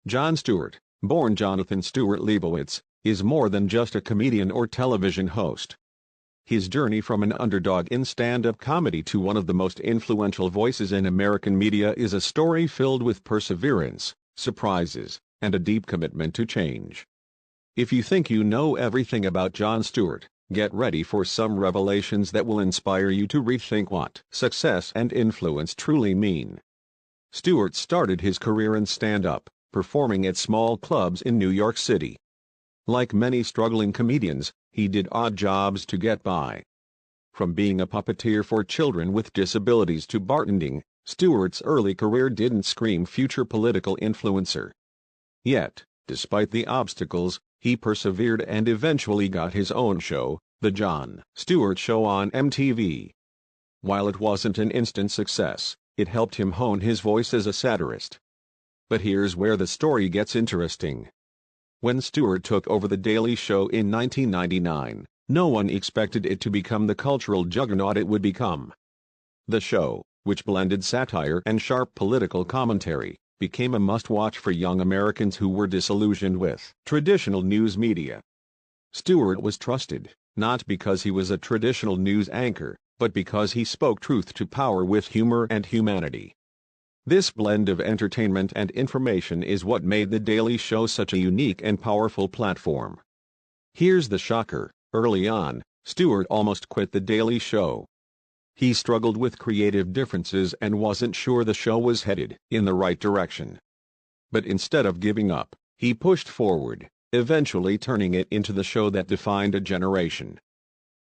Jon Stewart, born Jonathan Stewart Leibowitz, is more than just a comedian or television host. His journey from an underdog in stand-up comedy to one of the most influential voices in American media is a story filled with perseverance, surprises, and a deep commitment to change. If you think you know everything about Jon Stewart, get ready for some revelations that will inspire you to rethink what success and influence truly mean. Stewart started his career in stand-up, performing at small clubs in New York City. Like many struggling comedians, he did odd jobs to get by. From being a puppeteer for children with disabilities to bartending, Stewart's early career didn't scream future political influencer. Yet, despite the obstacles, he persevered and eventually got his own show, The Jon Stewart Show on MTV. While it wasn't an instant success, it helped him hone his voice as a satirist. But here's where the story gets interesting. When Stewart took over The Daily Show in 1999, no one expected it to become the cultural juggernaut it would become. The show, which blended satire and sharp political commentary, became a must-watch for young Americans who were disillusioned with traditional news media. Stewart was trusted, not because he was a traditional news anchor, but because he spoke truth to power with humor and humanity. This blend of entertainment and information is what made The Daily Show such a unique and powerful platform. Here's the shocker: early on, Stewart almost quit The Daily Show. He struggled with creative differences and wasn't sure the show was headed in the right direction. But instead of giving up, he pushed forward, eventually turning it into the show that defined a generation.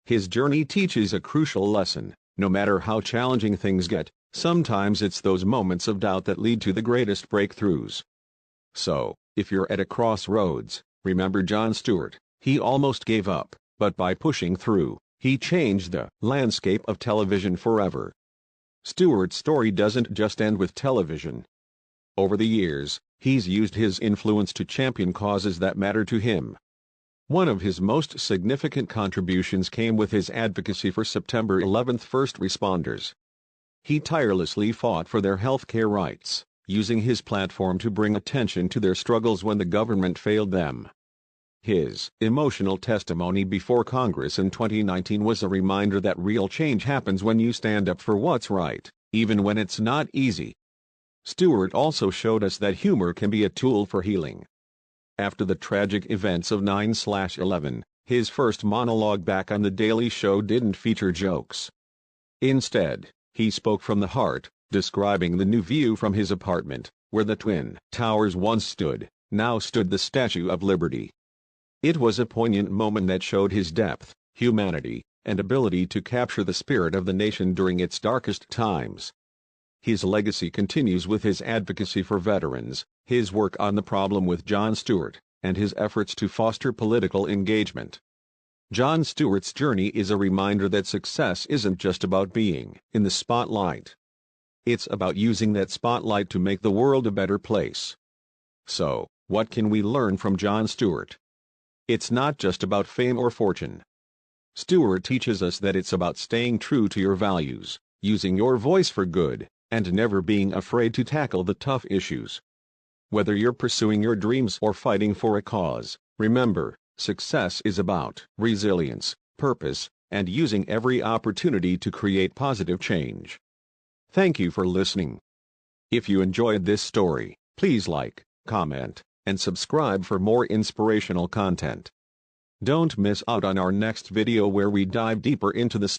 His journey teaches a crucial lesson: no matter how challenging things get, sometimes it's those moments of doubt that lead to the greatest breakthroughs. So, if you're at a crossroads, remember Jon Stewart. He almost gave up, but by pushing through, he changed the landscape of television forever. Stewart's story doesn't just end with television. Over the years, he's used his influence to champion causes that matter to him. One of his most significant contributions came with his advocacy for September 11 first responders. He tirelessly fought for their health care rights, using his platform to bring attention to their struggles when the government failed them. His emotional testimony before Congress in 2019 was a reminder that real change happens when you stand up for what's right, even when it's not easy. Stewart also showed us that humor can be a tool for healing. After the tragic events of 9/11, his first monologue back on The Daily Show didn't feature jokes. Instead, he spoke from the heart, describing the new view from his apartment, where the Twin Towers once stood. Now stood the Statue of Liberty. It was a poignant moment that showed his depth, humanity, and ability to capture the spirit of the nation during its darkest times. His legacy continues with his advocacy for veterans, his work on The Problem with Jon Stewart, and his efforts to foster political engagement. Jon Stewart's journey is a reminder that success isn't just about being in the spotlight. It's about using that spotlight to make the world a better place. So, what can we learn from Jon Stewart? It's not just about fame or fortune. Stewart teaches us that it's about staying true to your values, using your voice for good, and never being afraid to tackle the tough issues. Whether you're pursuing your dreams or fighting for a cause, remember, success is about resilience, purpose, and using every opportunity to create positive change. Thank you for listening. If you enjoyed this story, please like, comment, and subscribe for more inspirational content. Don't miss out on our next video where we dive deeper into the